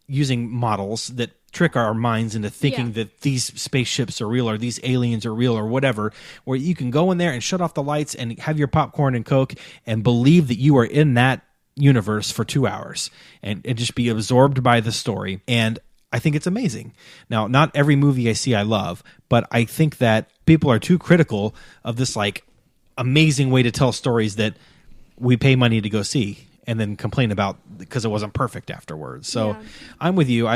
using models that trick our minds into thinking that these spaceships are real or these aliens are real or whatever, where you can go in there and shut off the lights and have your popcorn and Coke and believe that you are in that universe for 2 hours and just be absorbed by the story. And I think it's amazing. Now, not every movie I see I love, but I think that people are too critical of this like amazing way to tell stories that we pay money to go see and then complain about because it wasn't perfect afterwards. So I'm with you.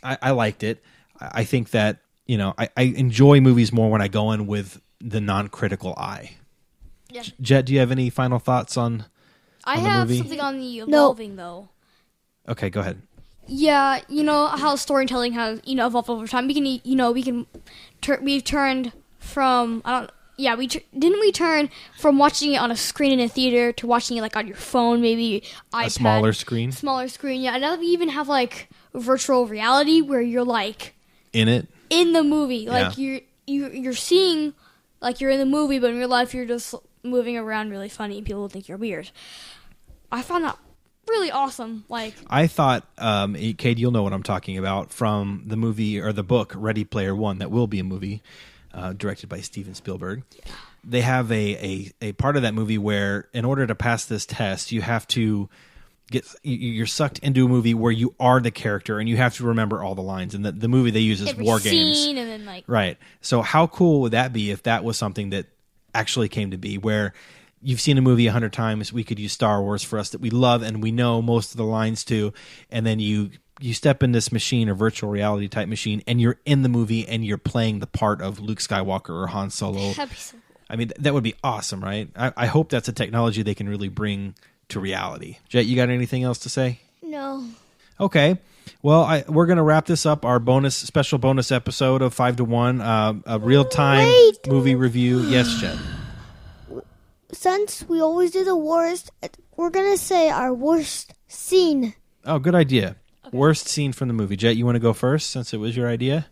I liked it. I think that, I enjoy movies more when I go in with the non-critical eye. Yeah. Jett, do you have any final thoughts on I the have movie? something on the evolving though. Okay, go ahead. Yeah, how storytelling has evolved over time. We've turned from didn't we turn from watching it on a screen in a theater to watching it like on your phone, maybe iPad, A smaller screen? Smaller screen, yeah. And now we even have like virtual reality where you're like In it? in the movie, like you're seeing like you're in the movie, but in real life you're just moving around really funny and people will think you're weird. I found that really awesome. Like I thought, Kade, you'll know what I'm talking about from the movie or the book Ready Player One, that will be a movie directed by Steven Spielberg. Yeah. They have a part of that movie where in order to pass this test, you have to you're sucked into a movie where you are the character and you have to remember all the lines. And the movie they use is every War scene Games. And then Right. So how cool would that be if that was something that actually came to be, where you've seen a movie 100 times, we could use Star Wars for us that we love and we know most of the lines to, and then you step in this machine or virtual reality type machine and you're in the movie and you're playing the part of Luke Skywalker or Han Solo. that'd be so cool. I mean, that would be awesome, right? I hope that's a technology they can really bring to reality. Jett, you got anything else to say? No. Okay. Well, we're going to wrap this up, our special bonus episode of 5 to 1, a real-time movie review. Yes, Jett. Since we always do the worst, we're going to say our worst scene. Oh, good idea. Okay. Worst scene from the movie. Jett, you want to go first since it was your idea?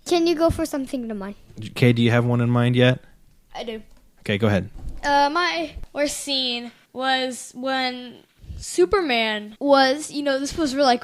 Can you go for something to mine? Kay, do you have one in mind yet? I do. Okay, go ahead. My worst scene was when Superman was, this was really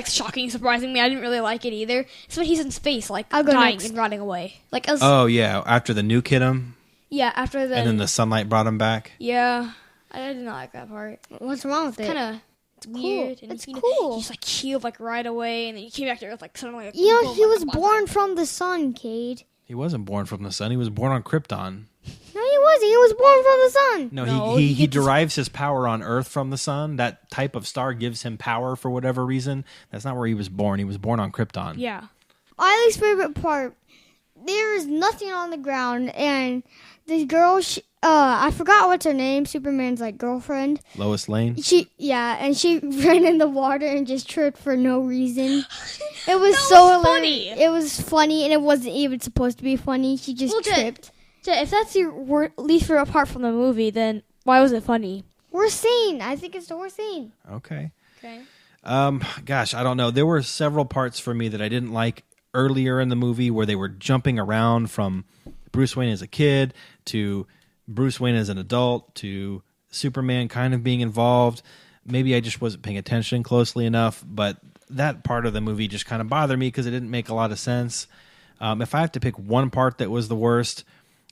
shocking, surprising me. I didn't really like it either. It's when he's in space, dying and rotting away. Oh yeah, after the nuke hit him. Yeah, after the. And then the sunlight brought him back. Yeah, I did not like that part. What's wrong with it? It's weird. Cool. And it's cool. He's healed right away, and then he came back to Earth suddenly. He was born from the sun, Kade. He wasn't born from the sun. He was born on Krypton. No, he wasn't. He was born from the sun. No, he derives his power on Earth from the sun. That type of star gives him power for whatever reason. That's not where he was born. He was born on Krypton. Yeah. My least favorite part, there is nothing on the ground, and the girl, I forgot what's her name, Superman's girlfriend. Lois Lane? She ran in the water and just tripped for no reason. It was so funny. It was funny, and it wasn't even supposed to be funny. She just tripped. If that's your least favorite part from the movie, then why was it funny? Worst scene. I think it's the worst scene. Okay. Okay. Gosh, I don't know. There were several parts for me that I didn't like earlier in the movie where they were jumping around from Bruce Wayne as a kid to Bruce Wayne as an adult to Superman kind of being involved. Maybe I just wasn't paying attention closely enough, but that part of the movie just kind of bothered me because it didn't make a lot of sense. If I have to pick one part that was the worst,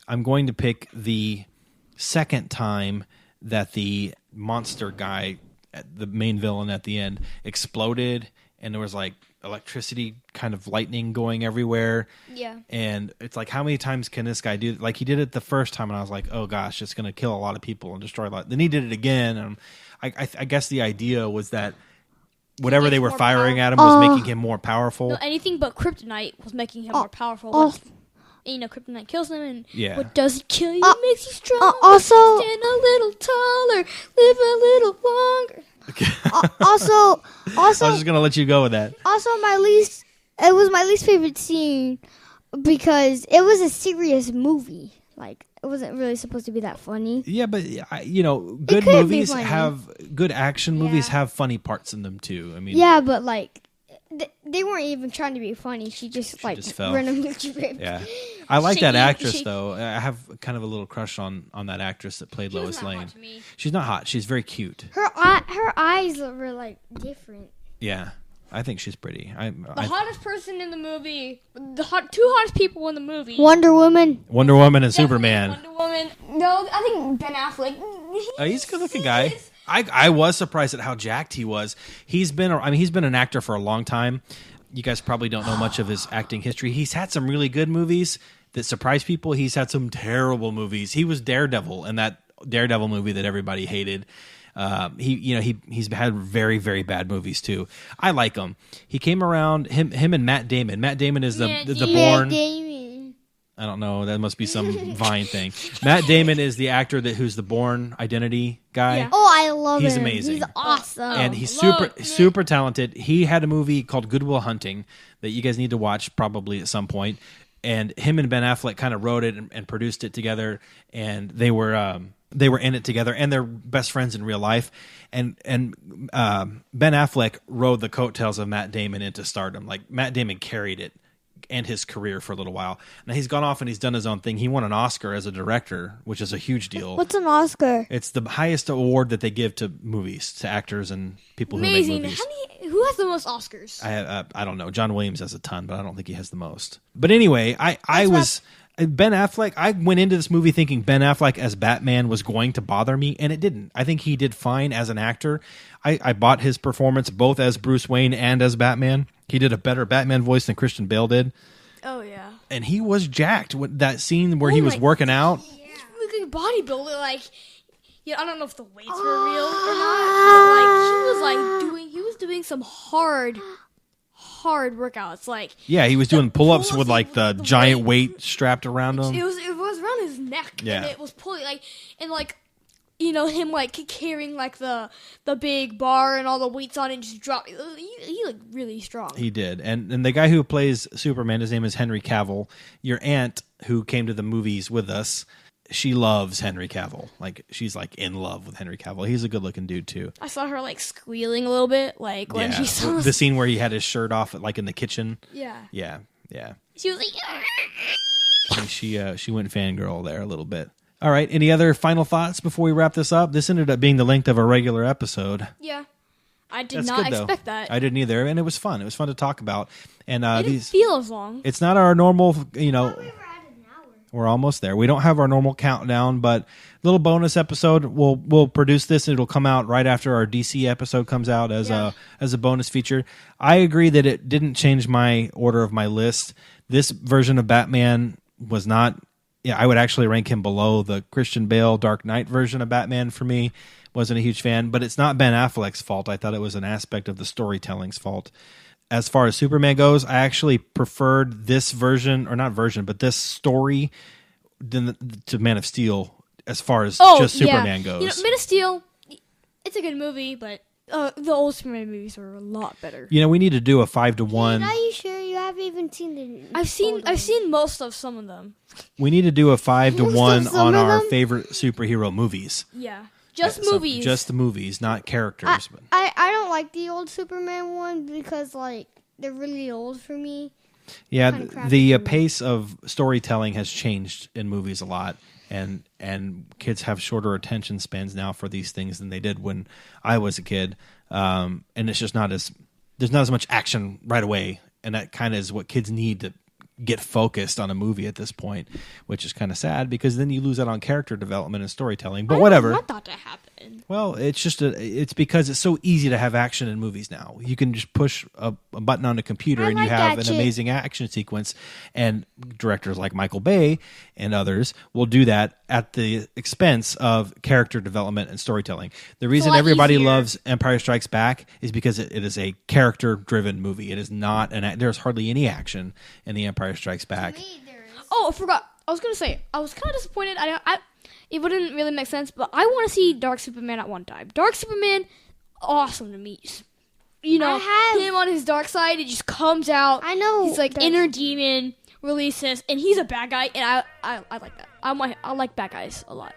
I'm going to pick the second time that the monster guy, the main villain at the end, exploded and there was like electricity, kind of lightning going everywhere. Yeah. And it's like, how many times can this guy do it? Like, he did it the first time and I was like, oh gosh, it's going to kill a lot of people and destroy a lot. Then he did it again. And I guess the idea was that whatever they were firing at him was making him more powerful. No, anything but kryptonite was making him more powerful. Kryptonite kills him, and what doesn't kill you makes you stronger. Also, stand a little taller, live a little longer. Also, I was just gonna let you go with that. Also, it was my least favorite scene because it was a serious movie. Like, it wasn't really supposed to be that funny. Yeah, but good movies good action movies have funny parts in them too. I mean, yeah, but like they weren't even trying to be funny. She just fell. randomly tripped. Yeah, I like that actress though. I have kind of a little crush on that actress that played Lois Lane. She's not hot. She's very cute. Her eyes were like different. Yeah. I think she's pretty. The hottest person in the movie, two hottest people in the movie. Wonder Woman and Superman. Wonder Woman. No, I think Ben Affleck. He's a good-looking guy. I was surprised at how jacked he was. He's been an actor for a long time. You guys probably don't know much of his acting history. He's had some really good movies that surprise people. He's had some terrible movies. He was Daredevil in that Daredevil movie that everybody hated. He's had very, very bad movies too. I like him. He came around him and Matt Damon. Matt Damon is the Bourne. Damon. I don't know. That must be some Vine thing. Matt Damon is the actor who's the Bourne Identity guy. Yeah. Oh, I love him. He's amazing. He's awesome. And he's super talented. He had a movie called Good Will Hunting that you guys need to watch probably at some point. And him and Ben Affleck kind of wrote it and produced it together. And they were in it together, and they're best friends in real life. And Ben Affleck rode the coattails of Matt Damon into stardom. Like, Matt Damon carried it and his career for a little while. Now he's gone off and he's done his own thing. He won an Oscar as a director, which is a huge deal. What's an Oscar? It's the highest award that they give to movies, to actors and people who make movies. Who has the most Oscars? I don't know. John Williams has a ton, but I don't think he has the most. But anyway, Ben Affleck, I went into this movie thinking Ben Affleck as Batman was going to bother me, and it didn't. I think he did fine as an actor. I bought his performance both as Bruce Wayne and as Batman. He did a better Batman voice than Christian Bale did. Oh, yeah. And he was jacked. That scene where he was working out. Yeah. Look at bodybuilder, like... Yeah, I don't know if the weights were real or not, but he was doing some hard workouts. Like, yeah, he was doing pull-ups with like the giant weight strapped around him. It was around his neck, and it was pulling him like carrying like the big bar and all the weights on it and just drop. He looked really strong. He did, and the guy who plays Superman, his name is Henry Cavill. Your aunt, who came to the movies with us, she loves Henry Cavill. Like, she's like in love with Henry Cavill. He's a good looking dude too. I saw her like squealing a little bit, like when she saw the scene where he had his shirt off, like in the kitchen. Yeah. She was like, and she went fangirl there a little bit. All right. Any other final thoughts before we wrap this up? This ended up being the length of a regular episode. Yeah. I did not expect that. I didn't either, and it was fun. It was fun to talk about. And it didn't feel as long. It's not our normal, We're almost there. We don't have our normal countdown, but little bonus episode. We'll produce this, and it'll come out right after our DC episode comes out as a bonus feature. I agree that it didn't change my order of my list. This version of Batman was not. Yeah, I would actually rank him below the Christian Bale Dark Knight version of Batman for me. Wasn't a huge fan, but it's not Ben Affleck's fault. I thought it was an aspect of the storytelling's fault. As far as Superman goes, I actually preferred this version, or not version, but this story to Man of Steel as far as just Superman goes. Man of Steel, it's a good movie, but the old Superman movies are a lot better. We need to do a 5-to-1. Are you sure you haven't even seen the? I've seen most of some of them. We need to do a 5-to-1 on our favorite superhero movies. Yeah. Just movies. Just the movies, not characters. I don't like the old Superman one because, like, they're really old for me. Yeah, Kinda crappy the for me. pace of storytelling has changed in movies a lot, and kids have shorter attention spans now for these things than they did when I was a kid. And it's just there's not as much action right away, and that kind of is what kids need to get focused on a movie at this point, which is kind of sad because then you lose out on character development and storytelling. But whatever. I want that to happen. Well, it's just it's because it's so easy to have action in movies now. You can just push a button on a computer I and you like have that an shit. amazing action sequence. And directors like Michael Bay and others will do that at the expense of character development and storytelling. The reason lot everybody easier. loves Empire Strikes Back is because it is a character-driven movie. It is not there's hardly any action in The Empire Strikes Back. Oh, I forgot. I was gonna say I was kind of disappointed. It wouldn't really make sense, but I want to see Dark Superman at one time. Dark Superman, awesome to me. You know, him on his dark side, it just comes out. I know. He's like inner demon releases, and he's a bad guy, and I like that. I like bad guys a lot.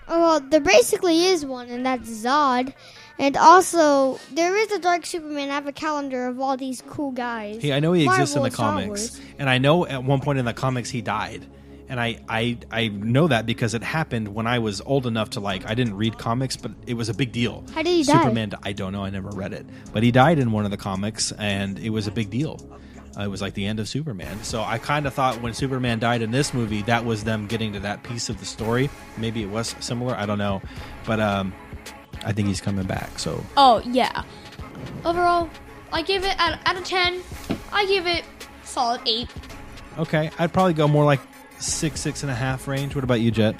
Oh, well, there basically is one, and that's Zod. And also, there is a Dark Superman. I have a calendar of all these cool guys. I know he exists in Marvel the and Star comics, Wars. and I know at one point in the comics he died, and I know that because it happened when I was old enough to I didn't read comics, but it was a big deal. How did he die? Superman, I don't know, I never read it, but he died in one of the comics, and it was a big deal. It was like the end of Superman. So I kind of thought when Superman died in this movie, that was them getting to that piece of the story. Maybe it was similar, I don't know, but I think he's coming back. So Oh yeah. Overall, I give it out of 10. I give it solid 8. okay, I'd probably go more like 6.5 range. What about you, Jett?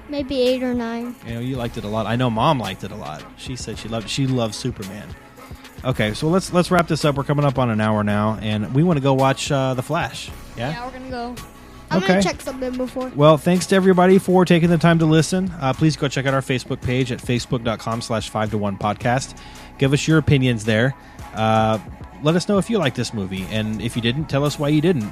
Maybe 8 or 9. You know, you liked it a lot. I know Mom liked it a lot. She said she loved it. She loves Superman. Okay, so let's wrap this up. We're coming up on an hour now, and we want to go watch The Flash. Yeah? We're gonna go. I'm Okay. going to check something before. Well, thanks to everybody for taking the time to listen. Please go check out our Facebook page at facebook.com/5to1podcast. Give us your opinions there. Let us know if you like this movie, and if you didn't, tell us why you didn't.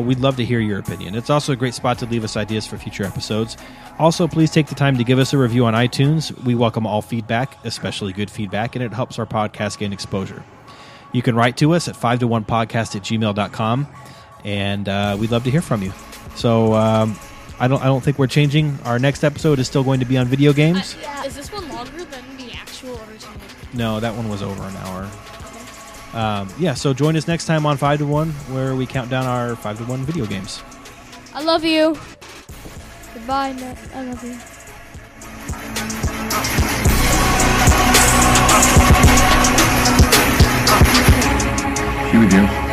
We'd love to hear your opinion. It's also a great spot to leave us ideas for future episodes. Also, please take the time to give us a review on iTunes. We welcome all feedback, especially good feedback, and it helps our podcast gain exposure. You can write to us at 5to1podcast@gmail.com, and we'd love to hear from you. So I don't think we're changing. Our next episode is still going to be on video games. Is this one longer than the actual original? No, that one was over an hour. So join us next time on 5 to 1, where we count down our 5 to 1 video games. I love you. Goodbye. I love you. Here we go.